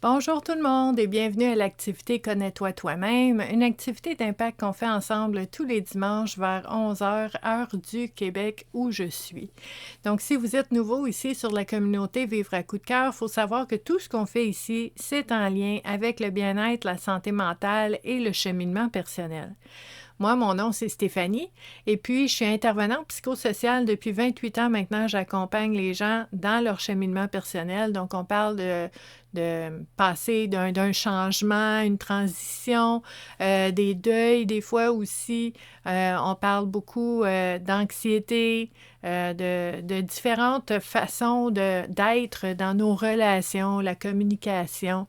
Bonjour tout le monde et bienvenue à l'activité Connais-toi toi-même, une activité d'impact qu'on fait ensemble tous les dimanches vers 11 heures, heure du Québec où je suis. Donc, si vous êtes nouveau ici sur la communauté Vivre à coup de cœur, il faut savoir que tout ce qu'on fait ici, c'est en lien avec le bien-être, la santé mentale et le cheminement personnel. Moi, mon nom, c'est Stéphanie et puis je suis intervenante psychosociale depuis 28 ans maintenant. J'accompagne les gens dans leur cheminement personnel. Donc, on parle de passer d'un changement, une transition, des deuils, des fois aussi. On parle beaucoup d'anxiété, de différentes façons d'être dans nos relations, la communication,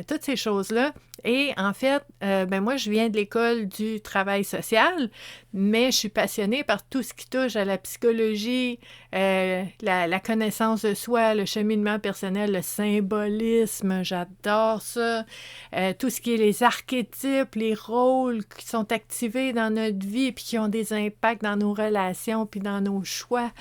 toutes ces choses-là. Et en fait, moi, je viens de l'école du travail social, mais je suis passionnée par tout ce qui touche à la psychologie, la connaissance de soi, le cheminement personnel, le symbolisme, j'adore ça. Tout ce qui est les archétypes, les rôles qui sont activés dans notre vie puis qui ont des impacts dans nos relations puis dans nos choix.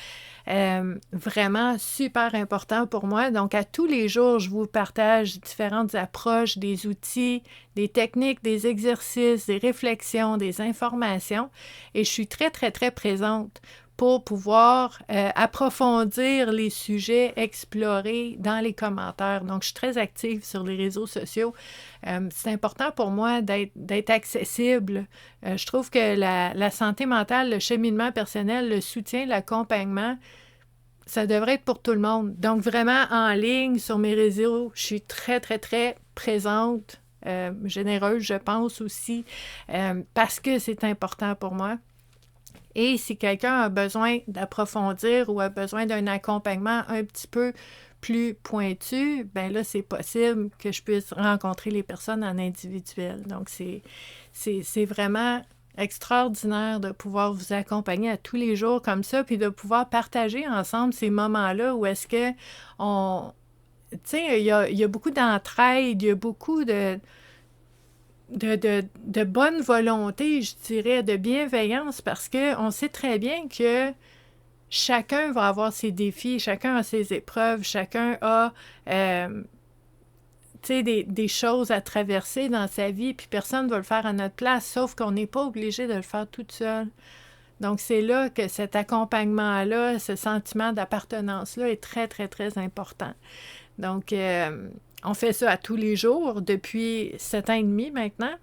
Vraiment super important pour moi. Donc, à tous les jours, je vous partage différentes approches, des outils, des techniques, des exercices, des réflexions, des informations. Et je suis très, très, très présente pour pouvoir approfondir les sujets, explorer dans les commentaires. Donc, je suis très active sur les réseaux sociaux. C'est important pour moi d'être accessible. Je trouve que la santé mentale, le cheminement personnel, le soutien, l'accompagnement, ça devrait être pour tout le monde. Donc, vraiment, en ligne, sur mes réseaux, je suis très, très, très présente, généreuse, je pense aussi, parce que c'est important pour moi. Et si quelqu'un a besoin d'approfondir ou a besoin d'un accompagnement un petit peu plus pointu, bien là, c'est possible que je puisse rencontrer les personnes en individuel. Donc, c'est vraiment extraordinaire de pouvoir vous accompagner à tous les jours comme ça, puis de pouvoir partager ensemble ces moments-là où est-ce que on... Tu sais, il y a beaucoup d'entraide, il y a beaucoup de bonne volonté, je dirais, de bienveillance, parce qu'on sait très bien que chacun va avoir ses défis, chacun a ses épreuves, chacun a des choses à traverser dans sa vie, puis personne ne va le faire à notre place, sauf qu'on n'est pas obligé de le faire toute seule. Donc, c'est là que cet accompagnement-là, ce sentiment d'appartenance-là est très, très, très important. Donc, on fait ça à tous les jours depuis 7 ans et demi maintenant.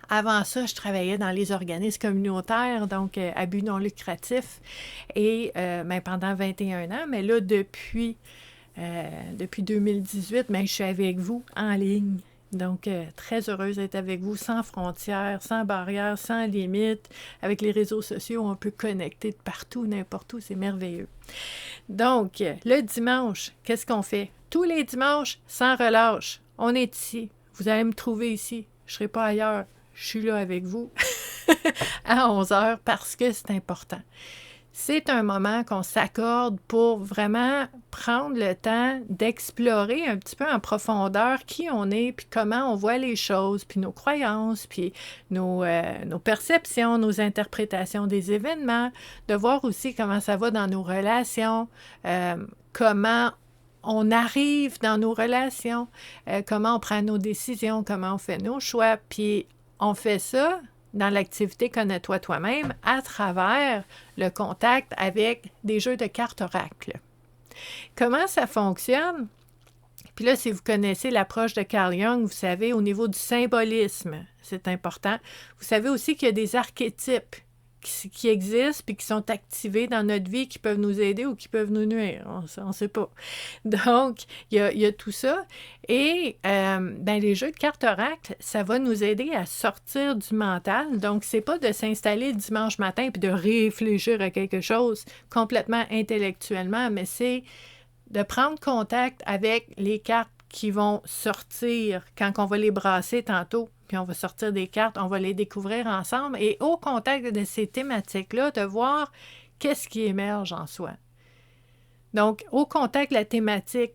Avant ça, je travaillais dans les organismes communautaires, donc à but non lucratif, et pendant 21 ans. Mais là, depuis 2018, je suis avec vous en ligne. Donc, très heureuse d'être avec vous, sans frontières, sans barrières, sans limites. Avec les réseaux sociaux, on peut connecter de partout, n'importe où. C'est merveilleux. Donc, le dimanche, qu'est-ce qu'on fait? Tous les dimanches, sans relâche, on est ici. Vous allez me trouver ici. Je ne serai pas ailleurs. Je suis là avec vous à 11 heures parce que c'est important. C'est un moment qu'on s'accorde pour vraiment prendre le temps d'explorer un petit peu en profondeur qui on est, puis comment on voit les choses, puis nos croyances, puis nos perceptions, nos interprétations des événements, de voir aussi comment ça va dans nos relations, comment on arrive dans nos relations, comment on prend nos décisions, comment on fait nos choix, puis on fait ça dans l'activité Connais-toi toi-même à travers le contact avec des jeux de cartes oracle. Comment ça fonctionne? Puis là, si vous connaissez l'approche de Carl Jung, vous savez, au niveau du symbolisme, c'est important. Vous savez aussi qu'il y a des archétypes qui existent puis qui sont activés dans notre vie, qui peuvent nous aider ou qui peuvent nous nuire. On ne sait pas. Donc, il y a tout ça. Et les jeux de cartes oracle, ça va nous aider à sortir du mental. Donc, c'est pas de s'installer le dimanche matin puis de réfléchir à quelque chose complètement intellectuellement, mais c'est de prendre contact avec les cartes qui vont sortir quand on va les brasser tantôt, puis on va sortir des cartes, on va les découvrir ensemble, et au contact de ces thématiques-là, de voir qu'est-ce qui émerge en soi. Donc, au contact de la thématique,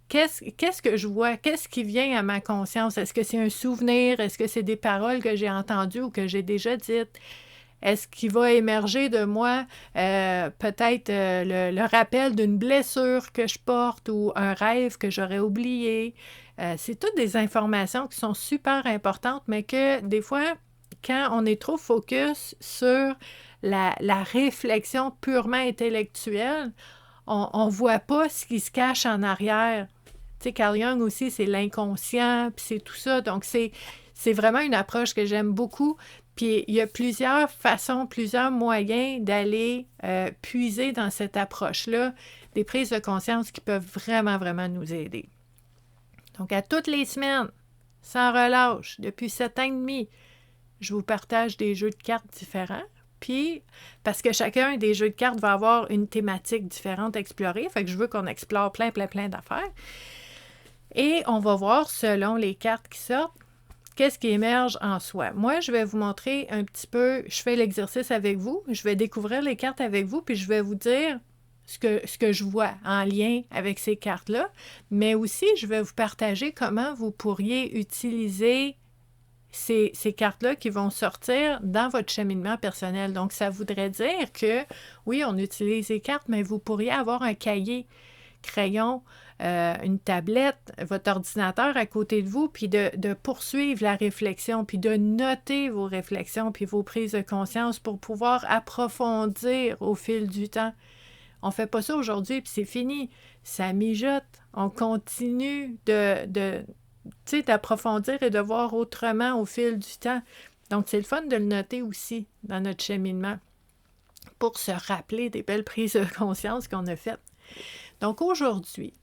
qu'est-ce que je vois? Qu'est-ce qui vient à ma conscience? Est-ce que c'est un souvenir? Est-ce que c'est des paroles que j'ai entendues ou que j'ai déjà dites? Est-ce qu'il va émerger de moi peut-être le rappel d'une blessure que je porte ou un rêve que j'aurais oublié? C'est toutes des informations qui sont super importantes, mais que des fois, quand on est trop focus sur la réflexion purement intellectuelle, on ne voit pas ce qui se cache en arrière. Tu sais, Carl Jung aussi, c'est l'inconscient, puis c'est tout ça. Donc, c'est vraiment une approche que j'aime beaucoup. Puis, il y a plusieurs façons, plusieurs moyens d'aller puiser dans cette approche-là, des prises de conscience qui peuvent vraiment, vraiment nous aider. Donc, à toutes les semaines, sans relâche, depuis 7 ans et demi, je vous partage des jeux de cartes différents. Puis, parce que chacun des jeux de cartes va avoir une thématique différente à explorer, fait que je veux qu'on explore plein d'affaires. Et on va voir, selon les cartes qui sortent, qu'est-ce qui émerge en soi. Moi, je vais vous montrer un petit peu, je fais l'exercice avec vous, je vais découvrir les cartes avec vous, puis je vais vous dire ce que je vois en lien avec ces cartes-là, mais aussi, je vais vous partager comment vous pourriez utiliser ces cartes-là qui vont sortir dans votre cheminement personnel. Donc, ça voudrait dire que, oui, on utilise les cartes, mais vous pourriez avoir un cahier, crayon, une tablette, votre ordinateur à côté de vous, puis de poursuivre la réflexion, puis de noter vos réflexions, puis vos prises de conscience pour pouvoir approfondir au fil du temps. On ne fait pas ça aujourd'hui, puis c'est fini. Ça mijote. On continue d'approfondir et de voir autrement au fil du temps. Donc, c'est le fun de le noter aussi dans notre cheminement pour se rappeler des belles prises de conscience qu'on a faites. Donc, aujourd'hui,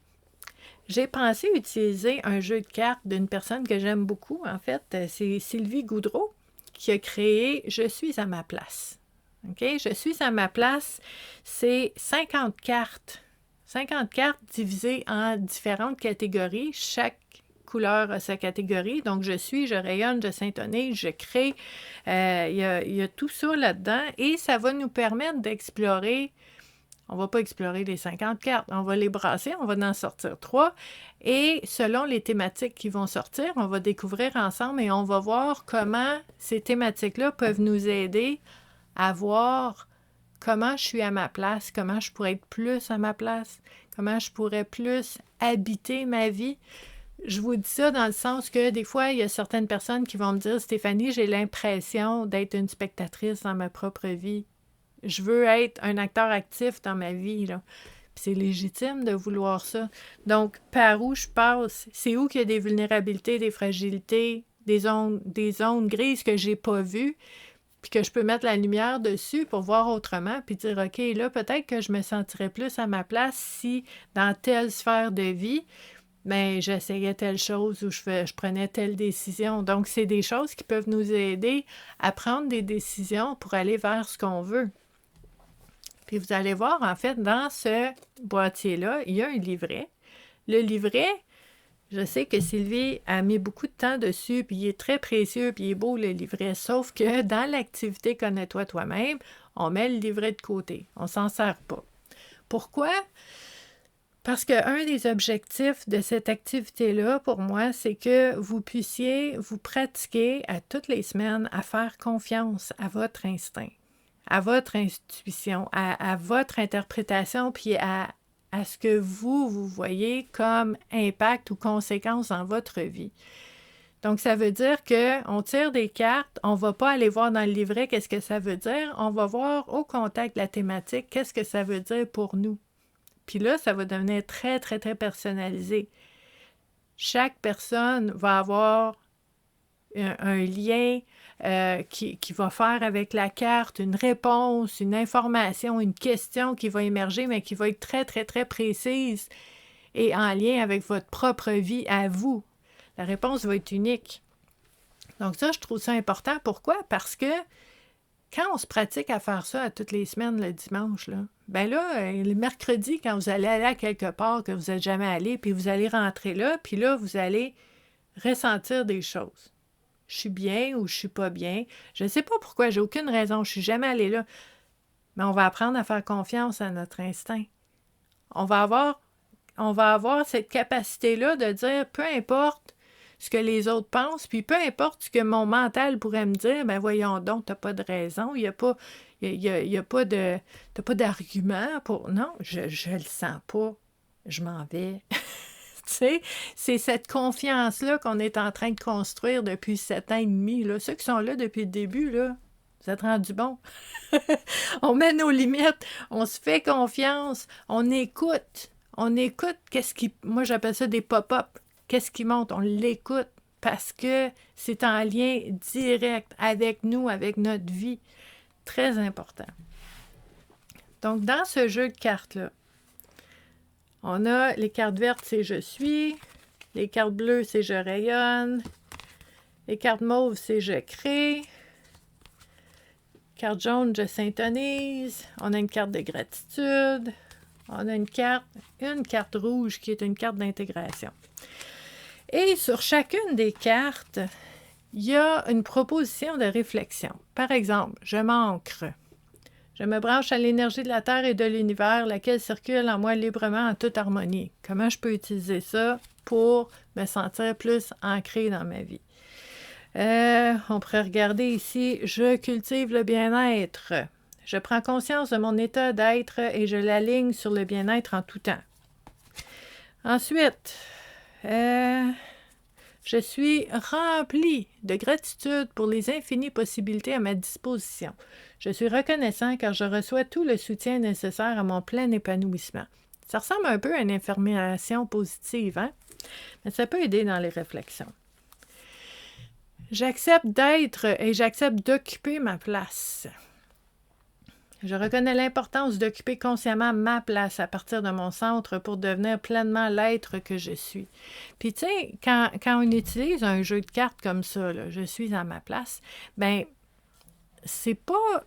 j'ai pensé utiliser un jeu de cartes d'une personne que j'aime beaucoup. En fait, c'est Sylvie Goudreau qui a créé « Je suis à ma place ». OK? « Je suis à ma place », c'est 50 cartes. 50 cartes divisées en différentes catégories. Chaque couleur a sa catégorie. Donc, je suis, je rayonne, je s'intonise, je crée. Il y a tout ça là-dedans. Et ça va nous permettre d'explorer. On ne va pas explorer les 50 cartes. On va les brasser. On va en sortir 3. Et selon les thématiques qui vont sortir, on va découvrir ensemble et on va voir comment ces thématiques-là peuvent nous aider à voir comment je suis à ma place, comment je pourrais être plus à ma place, comment je pourrais plus habiter ma vie. Je vous dis ça dans le sens que des fois, il y a certaines personnes qui vont me dire « Stéphanie, j'ai l'impression d'être une spectatrice dans ma propre vie. Je veux être un acteur actif dans ma vie. » là. Puis c'est légitime de vouloir ça. Donc, par où je passe? C'est où qu'il y a des vulnérabilités, des fragilités, des zones grises que j'ai pas vues, puis que je peux mettre la lumière dessus pour voir autrement, puis dire, OK, là, peut-être que je me sentirais plus à ma place si, dans telle sphère de vie, bien, j'essayais telle chose ou je prenais telle décision. Donc, c'est des choses qui peuvent nous aider à prendre des décisions pour aller vers ce qu'on veut. Puis vous allez voir, en fait, dans ce boîtier-là, il y a un livret. Le livret, je sais que Sylvie a mis beaucoup de temps dessus, puis il est très précieux, puis il est beau le livret. Sauf que dans l'activité Connais-toi toi-même, on met le livret de côté. On ne s'en sert pas. Pourquoi? Parce qu'un des objectifs de cette activité-là, pour moi, c'est que vous puissiez vous pratiquer à toutes les semaines à faire confiance à votre instinct, à votre intuition, à votre interprétation, puis à ce que vous voyez comme impact ou conséquence dans votre vie. Donc, ça veut dire qu'on tire des cartes, on ne va pas aller voir dans le livret qu'est-ce que ça veut dire, on va voir au contact de la thématique qu'est-ce que ça veut dire pour nous. Puis là, ça va devenir très, très, très personnalisé. Chaque personne va avoir un lien qui va faire avec la carte une réponse, une information, une question qui va émerger, mais qui va être très, très, très précise et en lien avec votre propre vie à vous. La réponse va être unique. Donc ça, je trouve ça important. Pourquoi? Parce que quand on se pratique à faire ça à toutes les semaines le dimanche, là, ben là, le mercredi, quand vous allez aller à quelque part que vous n'êtes jamais allé, puis vous allez rentrer là, puis là, vous allez ressentir des choses. Je suis bien ou je suis pas bien. Je ne sais pas pourquoi, j'ai aucune raison, je suis jamais allée là. Mais on va apprendre à faire confiance à notre instinct. On va avoir cette capacité-là de dire, peu importe ce que les autres pensent, puis peu importe ce que mon mental pourrait me dire, ben voyons donc, t'as pas de raison, il y a pas, y a pas de, t'as pas d'argument pour... Non, je le sens pas, je m'en vais. Tu sais, c'est cette confiance-là qu'on est en train de construire depuis 7 ans et demi, là. Ceux qui sont là depuis le début, là, vous êtes rendus bons. On met nos limites, on se fait confiance, on écoute. On écoute qu'est-ce qui... Moi, j'appelle ça des pop-up. Qu'est-ce qui monte? On l'écoute parce que c'est en lien direct avec nous, avec notre vie. Très important. Donc, dans ce jeu de cartes-là, on a les cartes vertes, c'est « Je suis ». Les cartes bleues, c'est « Je rayonne ». Les cartes mauves, c'est « Je crée ». Carte jaune, « Je syntonise ». On a une carte de gratitude. On a une carte rouge qui est une carte d'intégration. Et sur chacune des cartes, il y a une proposition de réflexion. Par exemple, je m'ancre. Je me branche à l'énergie de la Terre et de l'univers, laquelle circule en moi librement en toute harmonie. Comment je peux utiliser ça pour me sentir plus ancré dans ma vie? On pourrait regarder ici, je cultive le bien-être. Je prends conscience de mon état d'être et je l'aligne sur le bien-être en tout temps. Ensuite, je suis remplie de gratitude pour les infinies possibilités à ma disposition. Je suis reconnaissant car je reçois tout le soutien nécessaire à mon plein épanouissement. Ça ressemble un peu à une affirmation positive, hein? Mais ça peut aider dans les réflexions. J'accepte d'être et j'accepte d'occuper ma place. Je reconnais l'importance d'occuper consciemment ma place à partir de mon centre pour devenir pleinement l'être que je suis. Puis tu sais, quand on utilise un jeu de cartes comme ça, là, je suis à ma place, ben c'est pas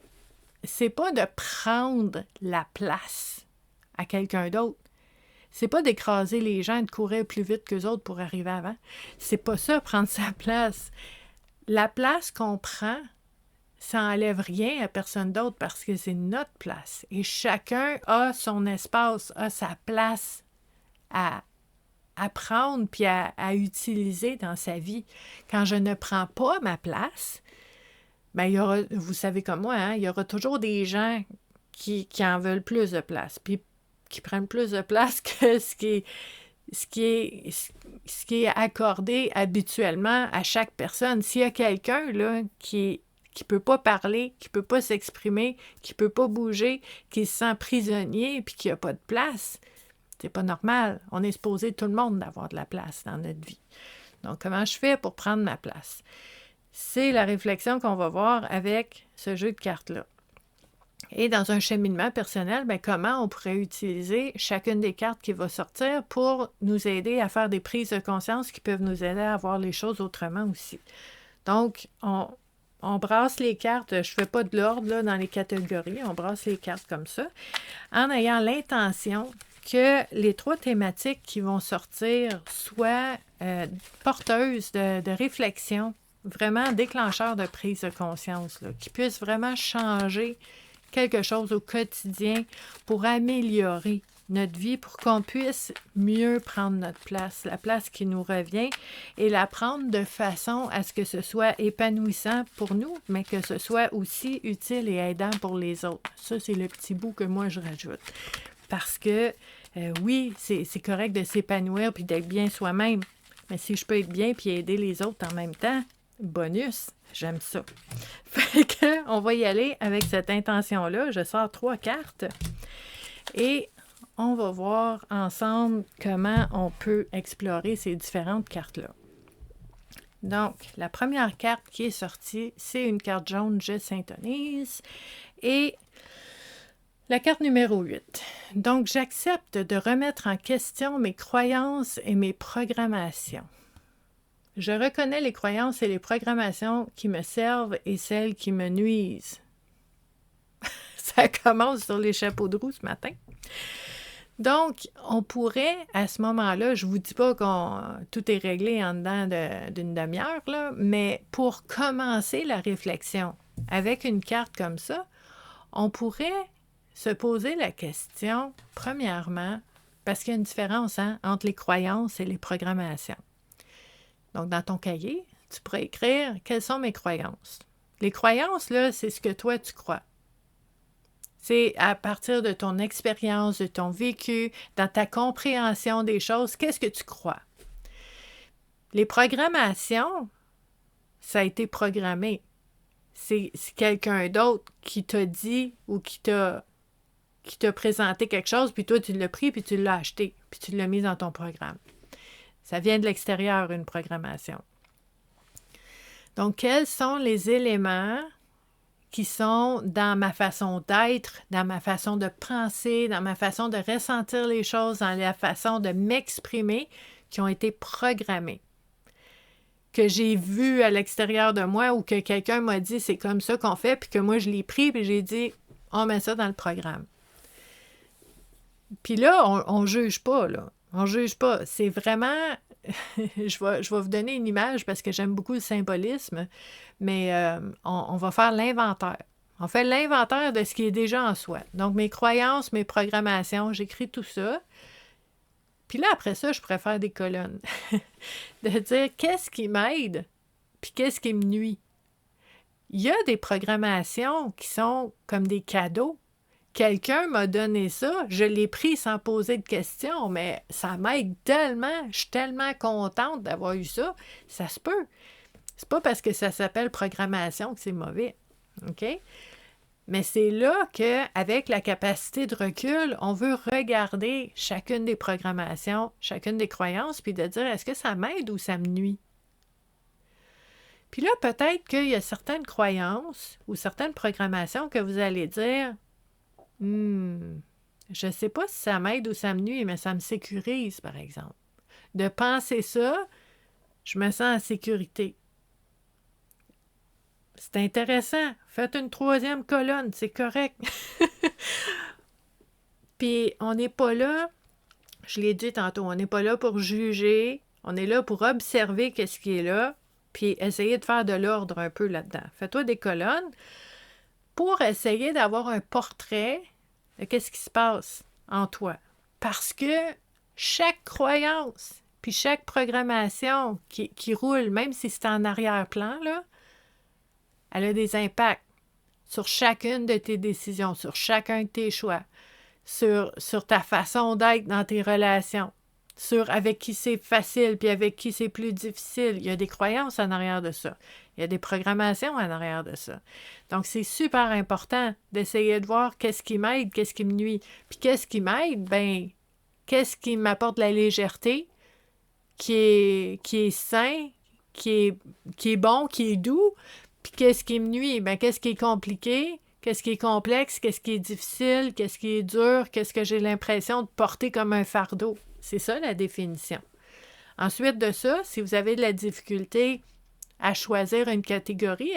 de prendre la place à quelqu'un d'autre. C'est pas d'écraser les gens et de courir plus vite qu'eux autres pour arriver avant. C'est pas ça, prendre sa place. La place qu'on prend, ça n'enlève rien à personne d'autre parce que c'est notre place. Et chacun a son espace, a sa place à prendre puis à utiliser dans sa vie. Quand je ne prends pas ma place, ben, il y aura, vous savez comme moi, hein, il y aura toujours des gens qui en veulent plus de place, puis qui prennent plus de place que ce qui est accordé habituellement à chaque personne. S'il y a quelqu'un là qui peut pas parler, qui peut pas s'exprimer, qui peut pas bouger, qui se sent prisonnier puis qui a pas de place, c'est pas normal. On est supposé tout le monde d'avoir de la place dans notre vie. Donc, comment je fais pour prendre ma place? C'est la réflexion qu'on va voir avec ce jeu de cartes-là. Et dans un cheminement personnel, bien, comment on pourrait utiliser chacune des cartes qui va sortir pour nous aider à faire des prises de conscience qui peuvent nous aider à voir les choses autrement aussi. Donc, on brasse les cartes, je ne fais pas de l'ordre là, dans les catégories, on brasse les cartes comme ça, en ayant l'intention que les 3 thématiques qui vont sortir soient porteuses de réflexion, vraiment déclencheurs de prise de conscience, là, qui puissent vraiment changer quelque chose au quotidien pour améliorer notre vie, pour qu'on puisse mieux prendre notre place, la place qui nous revient, et la prendre de façon à ce que ce soit épanouissant pour nous, mais que ce soit aussi utile et aidant pour les autres. Ça, c'est le petit bout que moi, je rajoute. Parce que, oui, c'est correct de s'épanouir puis d'être bien soi-même, mais si je peux être bien puis aider les autres en même temps, bonus, j'aime ça. Fait que, on va y aller avec cette intention-là. Je sors 3 cartes et on va voir ensemble comment on peut explorer ces différentes cartes-là. Donc, la première carte qui est sortie, c'est une carte jaune, je syntonise, et la carte numéro 8. Donc, j'accepte de remettre en question mes croyances et mes programmations. Je reconnais les croyances et les programmations qui me servent et celles qui me nuisent. Ça commence sur les chapeaux de roue ce matin. Donc, on pourrait, à ce moment-là, je ne vous dis pas que tout est réglé en dedans d'une demi-heure, là, mais pour commencer la réflexion avec une carte comme ça, on pourrait se poser la question, premièrement, parce qu'il y a une différence entre les croyances et les programmations. Donc, dans ton cahier, tu pourrais écrire « Quelles sont mes croyances? » Les croyances, là, c'est ce que toi, tu crois. C'est à partir de ton expérience, de ton vécu, dans ta compréhension des choses, qu'est-ce que tu crois? Les programmations, ça a été programmé. C'est quelqu'un d'autre qui t'a dit ou qui t'a présenté quelque chose, puis toi, tu l'as pris, puis tu l'as acheté, puis tu l'as mis dans ton programme. Ça vient de l'extérieur, une programmation. Donc, quels sont les éléments qui sont dans ma façon d'être, dans ma façon de penser, dans ma façon de ressentir les choses, dans la façon de m'exprimer, qui ont été programmés, que j'ai vu à l'extérieur de moi ou que quelqu'un m'a dit c'est comme ça qu'on fait, puis que moi je l'ai pris, puis j'ai dit on met ça dans le programme. Puis là, on juge pas, là. On juge pas. C'est vraiment... je vais vous donner une image parce que j'aime beaucoup le symbolisme, mais on va faire l'inventaire. On fait l'inventaire de ce qui est déjà en soi. Donc, mes croyances, mes programmations, j'écris tout ça. Puis là, après ça, je pourrais faire des colonnes. De dire qu'est-ce qui m'aide, puis qu'est-ce qui me nuit. Il y a des programmations qui sont comme des cadeaux. Quelqu'un m'a donné ça, je l'ai pris sans poser de questions, mais ça m'aide tellement, je suis tellement contente d'avoir eu ça, ça se peut. C'est pas parce que ça s'appelle programmation que c'est mauvais, OK? Mais c'est là qu'avec la capacité de recul, on veut regarder chacune des programmations, chacune des croyances, puis de dire, est-ce que ça m'aide ou ça me nuit? Puis là, peut-être qu'il y a certaines croyances ou certaines programmations que vous allez dire, je ne sais pas si ça m'aide ou ça me nuit, mais ça me sécurise, par exemple. De penser ça, je me sens en sécurité. C'est intéressant. Faites une 3e colonne, c'est correct. Puis, on n'est pas là, je l'ai dit tantôt, on n'est pas là pour juger, on est là pour observer qu'est-ce qui est là, puis essayer de faire de l'ordre un peu là-dedans. Fais-toi des colonnes pour essayer d'avoir un portrait de qu'est-ce qui se passe en toi. Parce que chaque croyance, puis chaque programmation qui roule, même si c'est en arrière-plan, là, elle a des impacts sur chacune de tes décisions, sur chacun de tes choix, sur ta façon d'être dans tes relations, sur avec qui c'est facile, puis avec qui c'est plus difficile. Il y a des croyances en arrière de ça. Il y a des programmations en arrière de ça. Donc, c'est super important d'essayer de voir qu'est-ce qui m'aide, qu'est-ce qui me nuit. Puis qu'est-ce qui m'aide? Bien, qu'est-ce qui m'apporte la légèreté, qui est sain, qui est bon, qui est doux. Puis qu'est-ce qui me nuit? Bien, qu'est-ce qui est compliqué? Qu'est-ce qui est complexe? Qu'est-ce qui est difficile? Qu'est-ce qui est dur? Qu'est-ce que j'ai l'impression de porter comme un fardeau? C'est ça, la définition. Ensuite de ça, si vous avez de la difficulté à choisir une catégorie,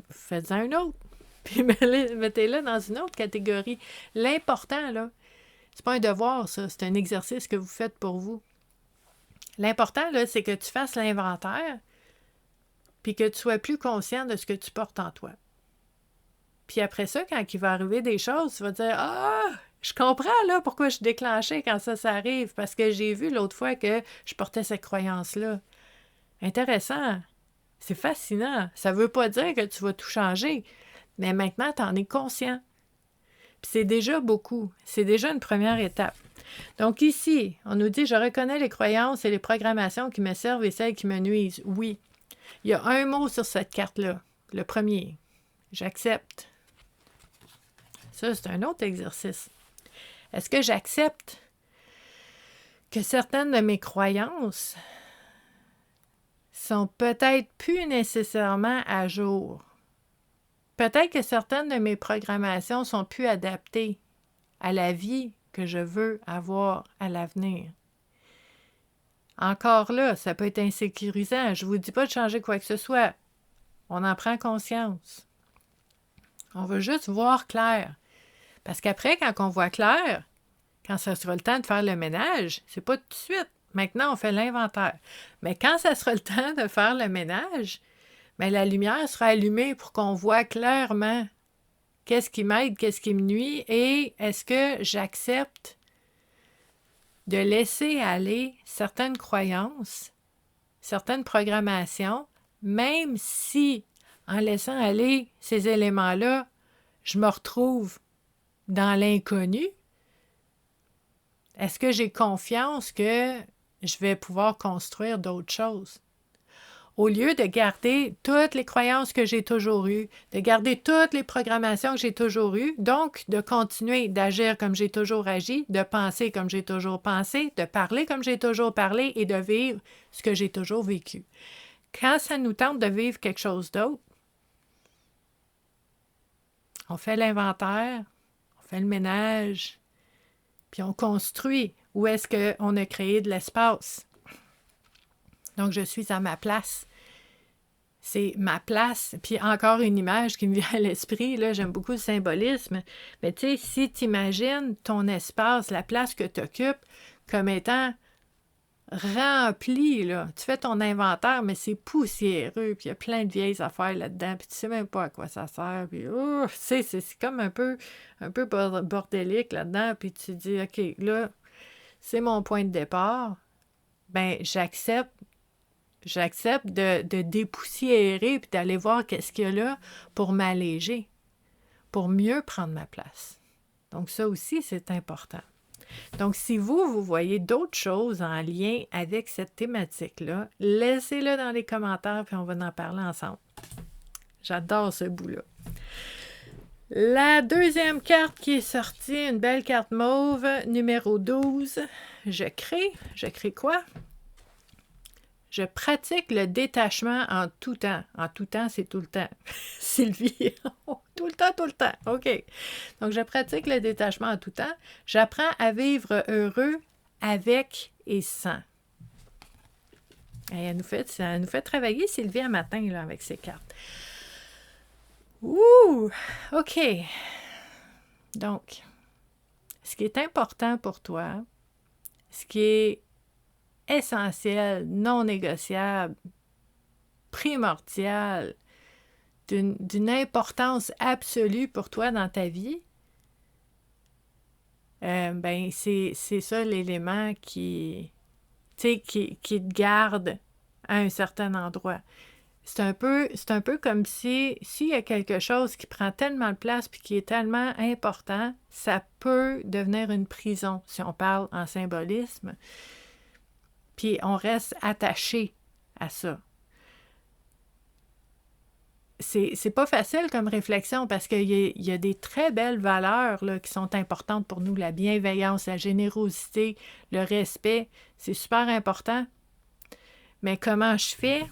faites-en une autre. Puis mettez-la dans une autre catégorie. L'important, là, c'est pas un devoir, ça. C'est un exercice que vous faites pour vous. L'important, là, c'est que tu fasses l'inventaire puis que tu sois plus conscient de ce que tu portes en toi. Puis après ça, quand il va arriver des choses, tu vas dire « Ah, je comprends là pourquoi je suis déclenchée quand ça arrive, parce que j'ai vu l'autre fois que je portais cette croyance-là. » Intéressant. C'est fascinant. Ça ne veut pas dire que tu vas tout changer, mais maintenant, tu en es conscient. Puis c'est déjà beaucoup. C'est déjà une première étape. Donc ici, on nous dit « Je reconnais les croyances et les programmations qui me servent et celles qui me nuisent. » Oui. Il y a un mot sur cette carte-là. Le premier. J'accepte. Ça, c'est un autre exercice. Est-ce que j'accepte que certaines de mes croyances sont peut-être plus nécessairement à jour? Peut-être que certaines de mes programmations sont plus adaptées à la vie que je veux avoir à l'avenir. Encore là, ça peut être insécurisant. Je ne vous dis pas de changer quoi que ce soit. On en prend conscience. On veut juste voir clair. Parce qu'après, quand on voit clair, quand ça sera le temps de faire le ménage, c'est pas tout de suite. Maintenant, on fait l'inventaire. Mais quand ça sera le temps de faire le ménage, bien, la lumière sera allumée pour qu'on voit clairement qu'est-ce qui m'aide, qu'est-ce qui me nuit et est-ce que j'accepte de laisser aller certaines croyances certaines programmations, même si, en laissant aller ces éléments-là, je me retrouve dans l'inconnu, est-ce que j'ai confiance que je vais pouvoir construire d'autres choses? Au lieu de garder toutes les croyances que j'ai toujours eues, de garder toutes les programmations que j'ai toujours eues, donc de continuer d'agir comme j'ai toujours agi, de penser comme j'ai toujours pensé, de parler comme j'ai toujours parlé et de vivre ce que j'ai toujours vécu. Quand ça nous tente de vivre quelque chose d'autre, on fait l'inventaire, on fait le ménage, puis on construit où est-ce qu'on a créé de l'espace. Donc, je suis à ma place. C'est ma place. Puis encore une image qui me vient à l'esprit, là, j'aime beaucoup le symbolisme. Mais tu sais, si tu imagines ton espace, la place que tu occupes comme étant remplie, là. Tu fais ton inventaire, mais c'est poussiéreux, puis il y a plein de vieilles affaires là-dedans, puis tu sais même pas à quoi ça sert, puis tu sais, c'est comme un peu bordélique là-dedans, puis tu te dis, OK, là, c'est mon point de départ, ben j'accepte de dépoussiérer puis d'aller voir qu'est-ce qu'il y a là pour m'alléger, pour mieux prendre ma place. Donc ça aussi, c'est important. Donc si vous voyez d'autres choses en lien avec cette thématique-là, laissez-le dans les commentaires puis on va en parler ensemble. J'adore ce bout-là. La deuxième carte qui est sortie, une belle carte mauve, numéro 12. Je crée quoi? Je pratique le détachement en tout temps. En tout temps, c'est tout le temps. Sylvie, tout le temps. OK. Donc, je pratique le détachement en tout temps. J'apprends à vivre heureux avec et sans. Et elle nous fait travailler, Sylvie, un matin, là, avec ses cartes. Ouh! OK. Donc, ce qui est important pour toi, ce qui est essentiel, non négociable, primordial, d'une importance absolue pour toi dans ta vie, ben c'est ça l'élément qui te garde à un certain endroit. C'est un peu comme s'il y a quelque chose qui prend tellement de place puis qui est tellement important, ça peut devenir une prison, si on parle en symbolisme. Puis on reste attaché à ça. C'est pas facile comme réflexion parce qu'il y a des très belles valeurs là, qui sont importantes pour nous. La bienveillance, la générosité, le respect, c'est super important. Mais comment je fais?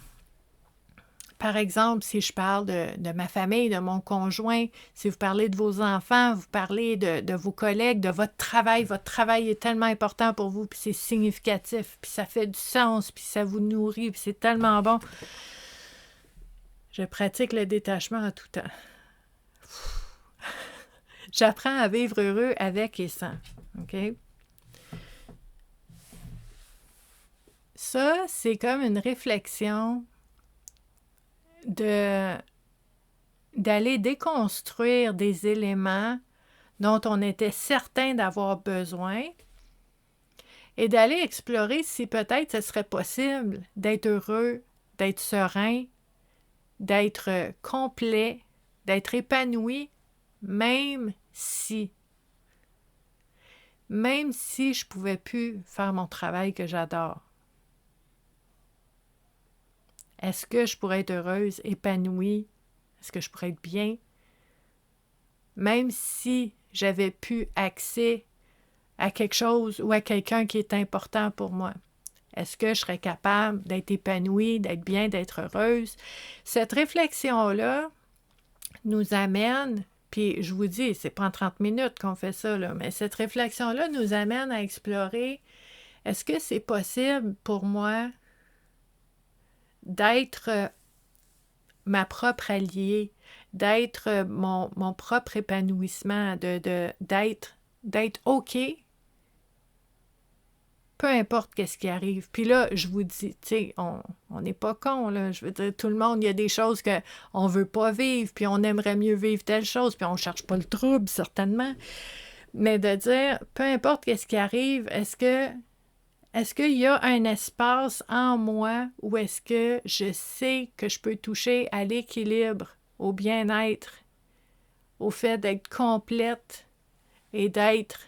Par exemple, si je parle de ma famille, de mon conjoint, si vous parlez de vos enfants, vous parlez de vos collègues, de votre travail est tellement important pour vous, puis c'est significatif, puis ça fait du sens, puis ça vous nourrit, puis c'est tellement bon. Je pratique le détachement en tout temps. J'apprends à vivre heureux avec et sans. OK? Ça, c'est comme une réflexion d'aller déconstruire des éléments dont on était certain d'avoir besoin et d'aller explorer si peut-être ce serait possible d'être heureux, d'être serein, d'être complet, d'être épanoui, même si je ne pouvais plus faire mon travail que j'adore. Est-ce que je pourrais être heureuse, épanouie? Est-ce que je pourrais être bien? Même si j'avais plus accès à quelque chose ou à quelqu'un qui est important pour moi. Est-ce que je serais capable d'être épanouie, d'être bien, d'être heureuse? Cette réflexion-là nous amène, puis je vous dis, c'est pas en 30 minutes qu'on fait ça, là, mais cette réflexion-là nous amène à explorer, est-ce que c'est possible pour moi d'être ma propre alliée, d'être mon propre épanouissement, d'être OK, peu importe qu'est-ce qui arrive. Puis là, je vous dis, tu sais, on n'est pas con, là. Je veux dire, tout le monde, il y a des choses qu'on ne veut pas vivre, puis on aimerait mieux vivre telle chose, puis on ne cherche pas le trouble, certainement. Mais de dire, peu importe qu'est-ce qui arrive, est-ce que Est-ce qu'il y a un espace en moi où est-ce que je sais que je peux toucher à l'équilibre, au bien-être, au fait d'être complète et d'être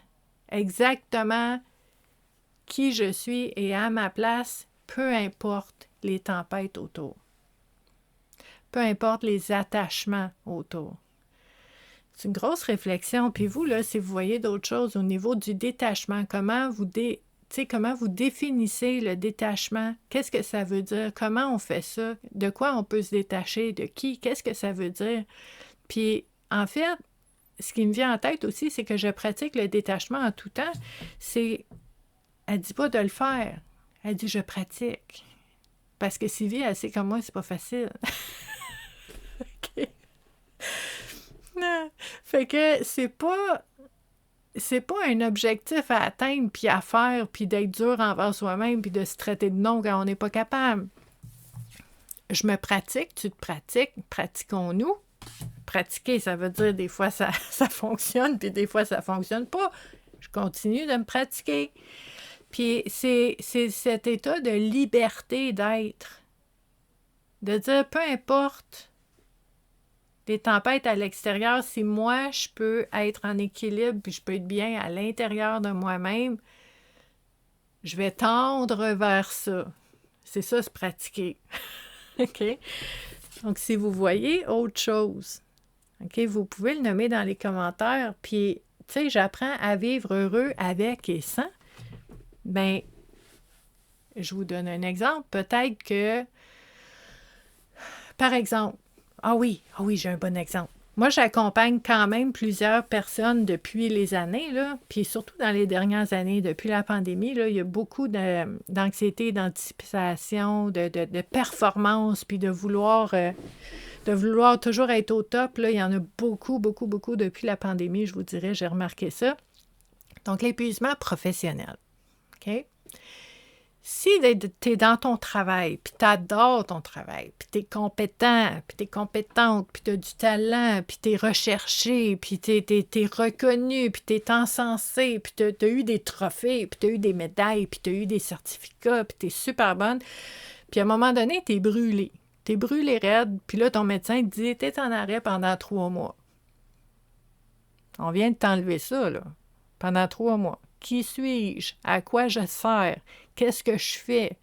exactement qui je suis et à ma place, peu importe les tempêtes autour, peu importe les attachements autour. C'est une grosse réflexion. Puis vous, là, si vous voyez d'autres choses au niveau du détachement, comment vous définissez le détachement? Qu'est-ce que ça veut dire? Comment on fait ça? De quoi on peut se détacher? De qui? Qu'est-ce que ça veut dire? Puis, en fait, ce qui me vient en tête aussi, c'est que je pratique le détachement en tout temps. Elle dit pas de le faire. Elle dit « je pratique ». Parce que Sylvie, elle sait comme moi, c'est pas facile. OK. Non. Fait que c'est pas un objectif à atteindre, puis à faire, puis d'être dur envers soi-même, puis de se traiter de non quand on n'est pas capable. Je me pratique, tu te pratiques, pratiquons-nous. Pratiquer, ça veut dire des fois ça fonctionne, puis des fois ça fonctionne pas. Je continue de me pratiquer. Puis c'est cet état de liberté d'être. De dire, peu importe les tempêtes à l'extérieur, si moi, je peux être en équilibre, puis je peux être bien à l'intérieur de moi-même, je vais tendre vers ça. C'est ça, se pratiquer. OK? Donc, si vous voyez autre chose, OK, vous pouvez le nommer dans les commentaires, puis, tu sais, j'apprends à vivre heureux avec et sans. Bien, je vous donne un exemple. Peut-être que, par exemple, ah oui, j'ai un bon exemple. Moi, j'accompagne quand même plusieurs personnes depuis les années, là, puis surtout dans les dernières années, depuis la pandémie, là, il y a beaucoup d'anxiété, d'anticipation, de performance, puis de vouloir toujours être au top. Là, il y en a beaucoup, beaucoup, beaucoup depuis la pandémie, je vous dirais, j'ai remarqué ça. Donc, l'épuisement professionnel. OK? Si tu es dans ton travail, puis tu adores ton travail, puis tu es compétent, puis tu es compétente, puis tu as du talent, puis tu es recherché, puis tu es reconnu, puis tu es encensé, puis tu as eu des trophées, puis tu as eu des médailles, puis tu as eu des certificats, puis tu es super bonne, puis à un moment donné, tu es brûlé. Tu es brûlé raide, puis là, ton médecin te dit « tu es en arrêt pendant 3 mois. » On vient de t'enlever ça, là, pendant 3 mois. Qui suis-je? À quoi je sers? Qu'est-ce que je fais?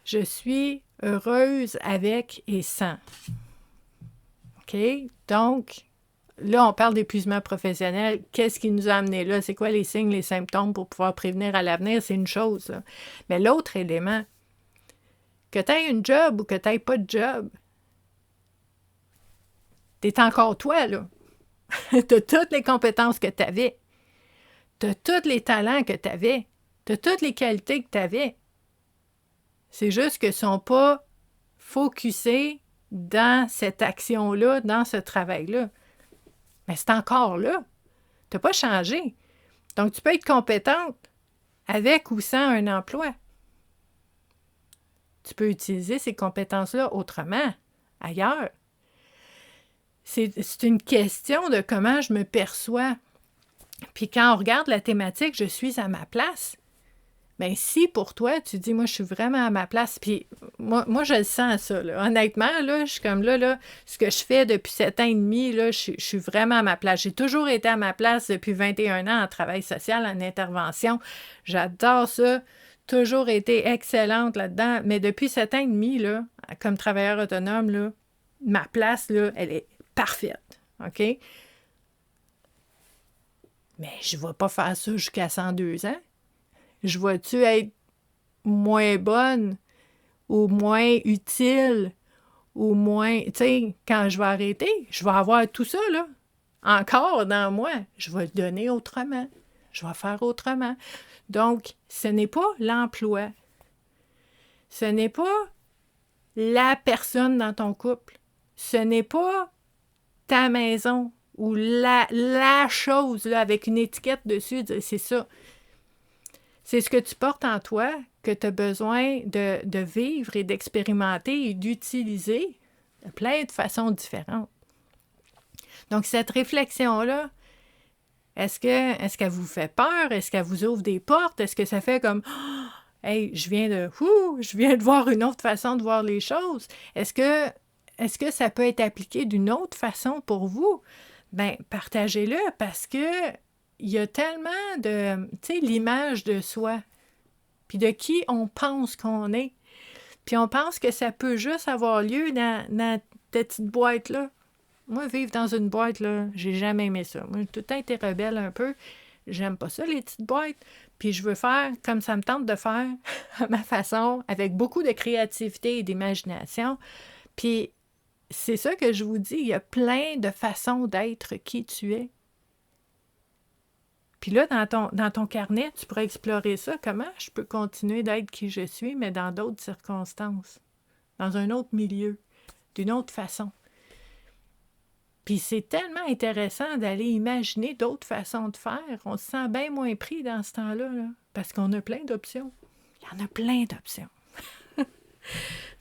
Je suis heureuse avec et sans. OK? Donc, là, on parle d'épuisement professionnel. Qu'est-ce qui nous a amené là? C'est quoi les signes, les symptômes pour pouvoir prévenir à l'avenir? C'est une chose, là. Mais l'autre élément, que tu aies une job ou que tu n'aies pas de job, tu es encore toi, là. Tu as toutes les compétences que tu avais. Tu as tous les talents que tu avais. Tu as toutes les qualités que tu avais. C'est juste qu'ils ne sont pas focusés dans cette action-là, dans ce travail-là. Mais c'est encore là. Tu n'as pas changé. Donc, tu peux être compétente avec ou sans un emploi. Tu peux utiliser ces compétences-là autrement, ailleurs. C'est une question de comment je me perçois. Puis quand on regarde la thématique « Je suis à ma place », bien si pour toi, tu dis « Moi, je suis vraiment à ma place », puis moi je le sens ça, là. Honnêtement, là, je suis comme là, ce que je fais depuis 7 ans et demi, là, je suis vraiment à ma place. J'ai toujours été à ma place depuis 21 ans en travail social, en intervention. J'adore ça. Toujours été excellente là-dedans. Mais depuis 7 ans et demi, là, comme travailleur autonome, là, ma place, là, elle est parfaite. OK? Mais je ne vais pas faire ça jusqu'à 102 ans. Je vais-tu être moins bonne ou moins utile ou moins... Tu sais, quand je vais arrêter, je vais avoir tout ça, là, encore dans moi. Je vais le donner autrement. Je vais faire autrement. Donc, ce n'est pas l'emploi. Ce n'est pas la personne dans ton couple. Ce n'est pas ta maison ou la chose là, avec une étiquette dessus, c'est ça. C'est ce que tu portes en toi que tu as besoin de vivre et d'expérimenter et d'utiliser de plein de façons différentes. Donc, cette réflexion-là, Est-ce qu'elle vous fait peur? Est-ce qu'elle vous ouvre des portes? Est-ce que ça fait comme « Hey, je viens de voir une autre façon de voir les choses. » Est-ce que ça peut être appliqué d'une autre façon pour vous? Bien, partagez-le parce que il y a tellement de, tu sais, l'image de soi, puis de qui on pense qu'on est. Puis on pense que ça peut juste avoir lieu dans cette petite boîte-là. Moi, vivre dans une boîte, là, j'ai jamais aimé ça. Moi, j'ai tout le temps été rebelle un peu. J'aime pas ça, les petites boîtes. Puis je veux faire comme ça me tente de faire, à ma façon, avec beaucoup de créativité et d'imagination. Puis c'est ça que je vous dis, il y a plein de façons d'être qui tu es. Puis là, dans ton carnet, tu pourrais explorer ça. Comment je peux continuer d'être qui je suis, mais dans d'autres circonstances, dans un autre milieu, d'une autre façon. Puis c'est tellement intéressant d'aller imaginer d'autres façons de faire. On se sent bien moins pris dans ce temps-là, là, parce qu'on a plein d'options. Il y en a plein d'options.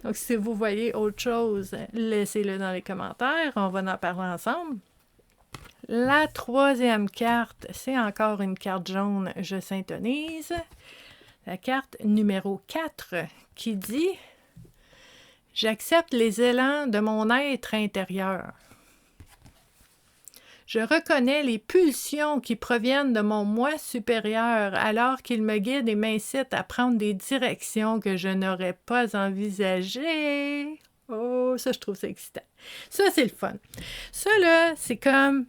Donc, si vous voyez autre chose, laissez-le dans les commentaires. On va en parler ensemble. La troisième carte, c'est encore une carte jaune, je syntonise. La carte numéro 4 qui dit « J'accepte les élans de mon être intérieur. Je reconnais les pulsions qui proviennent de mon moi supérieur alors qu'il me guide et m'incite à prendre des directions que je n'aurais pas envisagées. » Oh, ça, je trouve ça excitant. Ça, c'est le fun. Ça, là, c'est comme...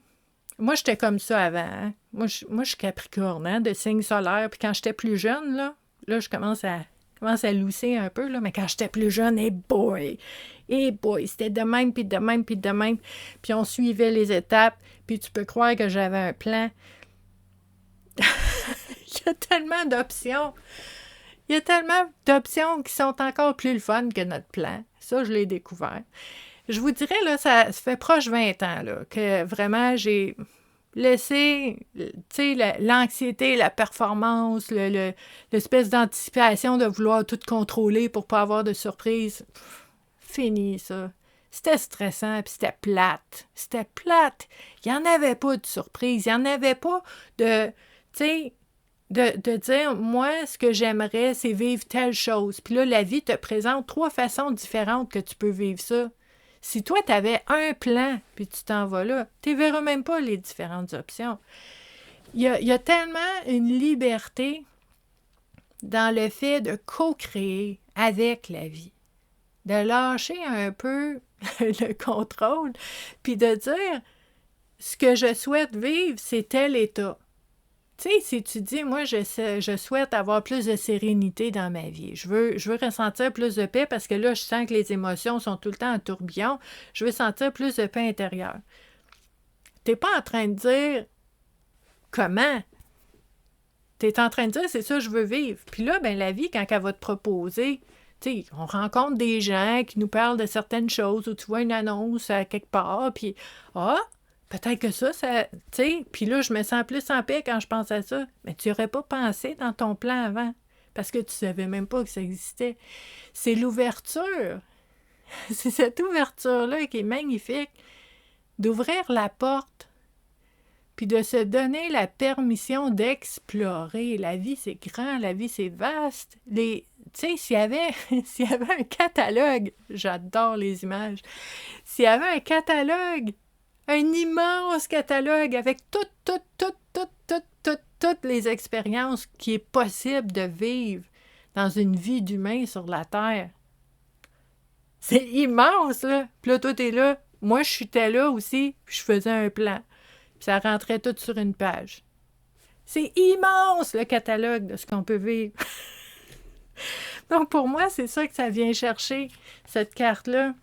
Moi, j'étais comme ça avant. Hein? Moi, je suis Capricorne, hein, de signe solaire. Puis quand j'étais plus jeune, là je commence à lousser un peu, là, mais quand j'étais plus jeune, hey boy, c'était de même, puis de même, puis de même. Puis on suivait les étapes, puis tu peux croire que j'avais un plan. Il y a tellement d'options. Il y a tellement d'options qui sont encore plus le fun que notre plan. Ça, je l'ai découvert. Je vous dirais, là, ça fait proche 20 ans, là, que vraiment, j'ai laissé, tu sais, l'anxiété, la performance, l'espèce d'anticipation de vouloir tout contrôler pour pas avoir de surprise. Fini, ça. C'était stressant, puis c'était plate. C'était plate. Il n'y en avait pas de surprise. Il n'y en avait pas de, tu sais, de dire, moi, ce que j'aimerais, c'est vivre telle chose. Puis là, la vie te présente 3 façons différentes que tu peux vivre ça. Si toi, tu avais un plan, puis tu t'en vas là, tu ne verras même pas les différentes options. Il y a tellement une liberté dans le fait de co-créer avec la vie, de lâcher un peu le contrôle, puis de dire, ce que je souhaite vivre, c'est tel état. Tu sais, si tu dis, moi, je souhaite avoir plus de sérénité dans ma vie. Je veux ressentir plus de paix parce que là, je sens que les émotions sont tout le temps en tourbillon. Je veux sentir plus de paix intérieure. Tu n'es pas en train de dire comment. Tu es en train de dire, c'est ça que je veux vivre. Puis là, ben la vie, quand elle va te proposer, tu sais, on rencontre des gens qui nous parlent de certaines choses ou tu vois une annonce à quelque part, puis peut-être que ça, tu sais, puis là, je me sens plus en paix quand je pense à ça. Mais tu n'y aurais pas pensé dans ton plan avant, parce que tu ne savais même pas que ça existait. C'est l'ouverture. C'est cette ouverture-là qui est magnifique, d'ouvrir la porte, puis de se donner la permission d'explorer. La vie, c'est grand, la vie, c'est vaste. Tu sais, s'il y avait un catalogue, j'adore les images, s'il y avait un catalogue, un immense catalogue avec toutes les expériences qui est possible de vivre dans une vie d'humain sur la Terre. C'est immense, là. Puis là, toi, t'es là. Moi, j'étais là aussi, puis je faisais un plan. Puis ça rentrait tout sur une page. C'est immense, le catalogue de ce qu'on peut vivre. Donc, pour moi, c'est ça que ça vient chercher, cette carte-là.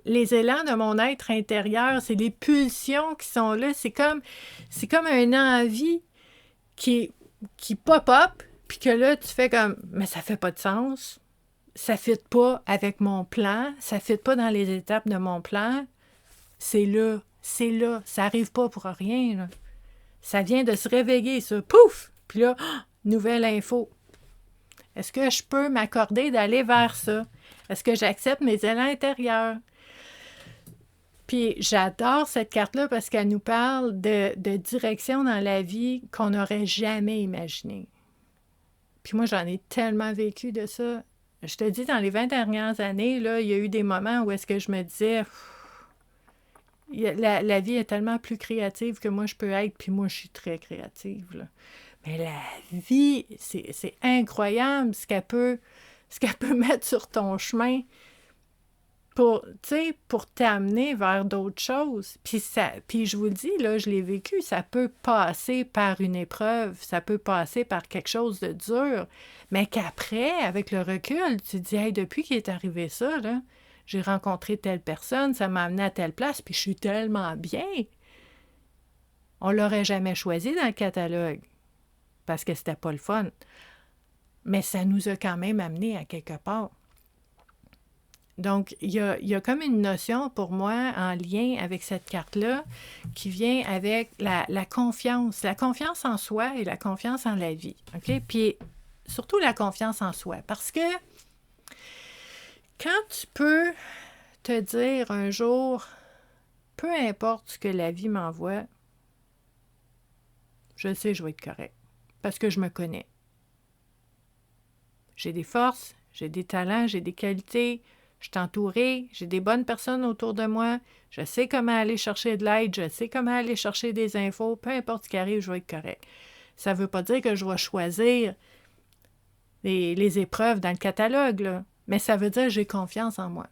Les élans de mon être intérieur, c'est les pulsions qui sont là. C'est comme une envie qui pop-up, puis que là, tu fais comme, mais ça fait pas de sens. Ça ne fit pas avec mon plan. Ça ne fit pas dans les étapes de mon plan. C'est là. Ça n'arrive pas pour rien, là. Ça vient de se réveiller, ça. Pouf! Puis là, nouvelle info. Est-ce que je peux m'accorder d'aller vers ça? Est-ce que j'accepte mes élans intérieurs? Puis j'adore cette carte-là parce qu'elle nous parle de direction dans la vie qu'on n'aurait jamais imaginé. Puis moi, j'en ai tellement vécu de ça. Je te dis, dans les 20 dernières années, là, il y a eu des moments où est-ce que je me disais, la vie est tellement plus créative que moi je peux être, puis moi je suis très créative, là. Mais la vie, c'est incroyable ce qu'elle peut mettre sur ton chemin pour t'amener vers d'autres choses. Puis je vous le dis, là, je l'ai vécu, ça peut passer par une épreuve, ça peut passer par quelque chose de dur, mais qu'après, avec le recul, tu te dis, hey, depuis qu'il est arrivé ça, là, j'ai rencontré telle personne, ça m'a amené à telle place, puis je suis tellement bien. On l'aurait jamais choisi dans le catalogue, parce que c'était pas le fun. Mais ça nous a quand même amené à quelque part. Donc, il y a comme une notion pour moi en lien avec cette carte-là qui vient avec la confiance en soi et la confiance en la vie. OK? Puis, surtout la confiance en soi. Parce que quand tu peux te dire un jour, peu importe ce que la vie m'envoie, je sais que je vais être correct. Parce que je me connais. J'ai des forces, j'ai des talents, j'ai des qualités. Je suis entourée, j'ai des bonnes personnes autour de moi, je sais comment aller chercher de l'aide, je sais comment aller chercher des infos, peu importe ce qui arrive, je vais être correct. Ça ne veut pas dire que je vais choisir les épreuves dans le catalogue, là, mais ça veut dire que j'ai confiance en moi.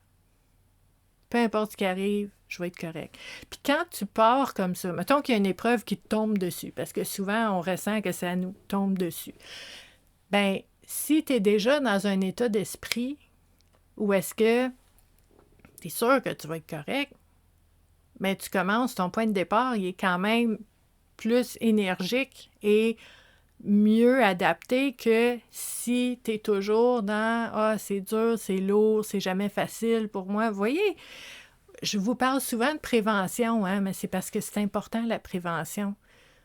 Peu importe ce qui arrive, je vais être correct. Puis quand tu pars comme ça, mettons qu'il y a une épreuve qui te tombe dessus, parce que souvent on ressent que ça nous tombe dessus, bien, si tu es déjà dans un état d'esprit ou est-ce que tu es sûr que tu vas être correct, mais tu commences, ton point de départ, il est quand même plus énergique et mieux adapté que si tu es toujours dans « Ah, c'est dur, c'est lourd, c'est jamais facile pour moi ». Vous voyez, je vous parle souvent de prévention, hein, mais c'est parce que c'est important la prévention.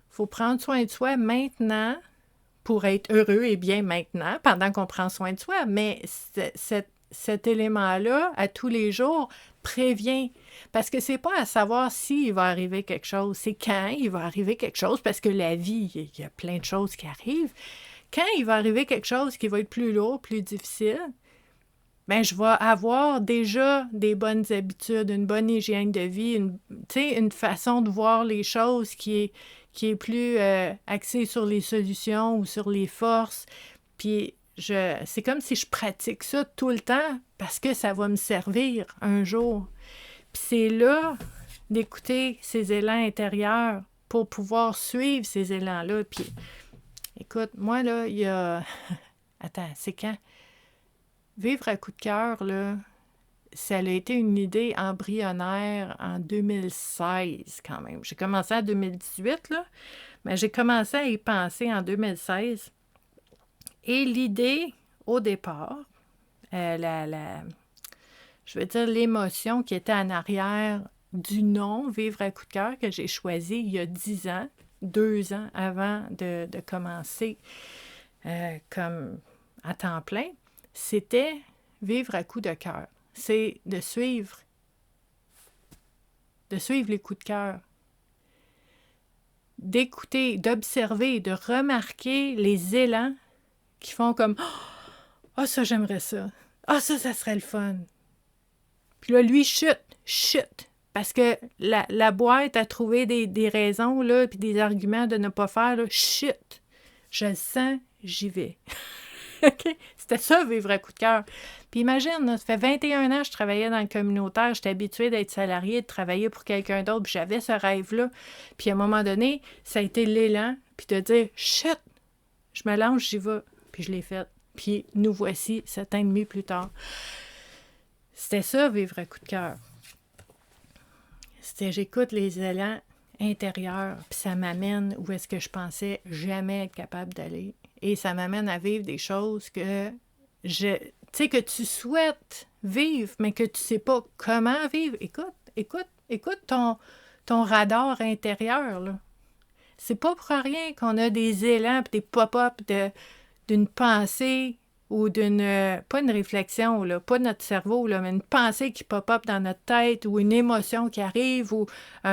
Il faut prendre soin de soi maintenant pour être heureux et bien maintenant, pendant qu'on prend soin de soi, mais cet élément-là, à tous les jours, prévient. Parce que c'est pas à savoir s'il va arriver quelque chose, c'est quand il va arriver quelque chose, parce que la vie, il y a plein de choses qui arrivent. Quand il va arriver quelque chose qui va être plus lourd, plus difficile, bien, je vais avoir déjà des bonnes habitudes, une bonne hygiène de vie, une façon de voir les choses qui est plus axée sur les solutions ou sur les forces. Puis, c'est comme si je pratique ça tout le temps parce que ça va me servir un jour. Puis c'est là d'écouter ces élans intérieurs pour pouvoir suivre ces élans-là. Puis, écoute, moi, là, il y a... Attends, c'est quand? Vivre à coup de cœur, là, ça a été une idée embryonnaire en 2016 quand même. J'ai commencé en 2018, là, mais j'ai commencé à y penser en 2016. Et l'idée, au départ, je veux dire l'émotion qui était en arrière du nom Vivre à coup de cœur que j'ai choisi il y a 10 ans, 2 ans avant de commencer comme à temps plein, c'était vivre à coup de cœur. C'est de suivre les coups de cœur, d'écouter, d'observer, de remarquer les élans qui font comme « Ah, ça, j'aimerais ça. Ah, ça serait le fun. » Puis là, lui, chute. Parce que la boîte a trouvé des raisons, là, puis des arguments de ne pas faire, là, chute. Je le sens, j'y vais. OK? C'était ça, vivre à coup de cœur. Puis imagine, là, ça fait 21 ans que je travaillais dans le communautaire, j'étais habituée d'être salariée, de travailler pour quelqu'un d'autre, puis j'avais ce rêve-là. Puis à un moment donné, ça a été l'élan, puis de dire « Chut! Je me lance, j'y vais. » Puis je l'ai fait. Puis nous voici 7 ans et demi plus tard. C'était ça, vivre à coup de cœur. C'était j'écoute les élans intérieurs, puis ça m'amène où est-ce que je pensais jamais être capable d'aller. Et ça m'amène à vivre des choses que que tu souhaites vivre, mais que tu sais pas comment vivre. Écoute ton radar intérieur, là. C'est pas pour rien qu'on a des élans et des pop-up d'une pensée ou d'une, pas une réflexion, là, pas notre cerveau, là, mais une pensée qui pop-up dans notre tête ou une émotion qui arrive ou tu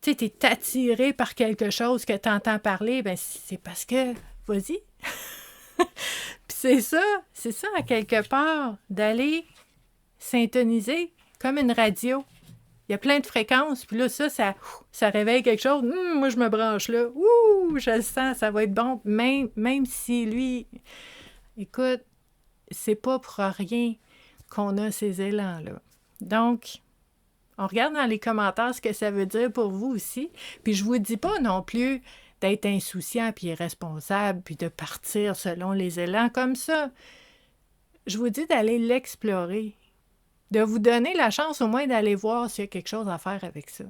sais, tu es attiré par quelque chose que tu entends parler, ben c'est parce que, vas-y. Puis c'est ça à quelque part, d'aller syntoniser comme une radio. Il y a plein de fréquences, puis là, ça réveille quelque chose. Moi, je me branche là. Ouh, je le sens, ça va être bon. Même si lui, écoute, c'est pas pour rien qu'on a ces élans-là. Donc, on regarde dans les commentaires ce que ça veut dire pour vous aussi. Puis je vous dis pas non plus d'être insouciant puis irresponsable puis de partir selon les élans comme ça. Je vous dis d'aller l'explorer, de vous donner la chance au moins d'aller voir s'il y a quelque chose à faire avec ça.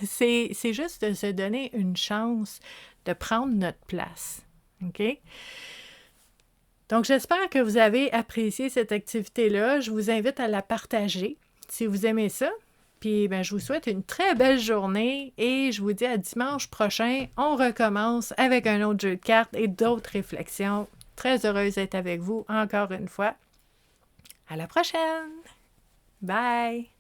C'est juste de se donner une chance de prendre notre place. OK? Donc, j'espère que vous avez apprécié cette activité-là. Je vous invite à la partager si vous aimez ça. Puis, je vous souhaite une très belle journée et je vous dis à dimanche prochain. On recommence avec un autre jeu de cartes et d'autres réflexions. Très heureuse d'être avec vous encore une fois. À la prochaine! Bye!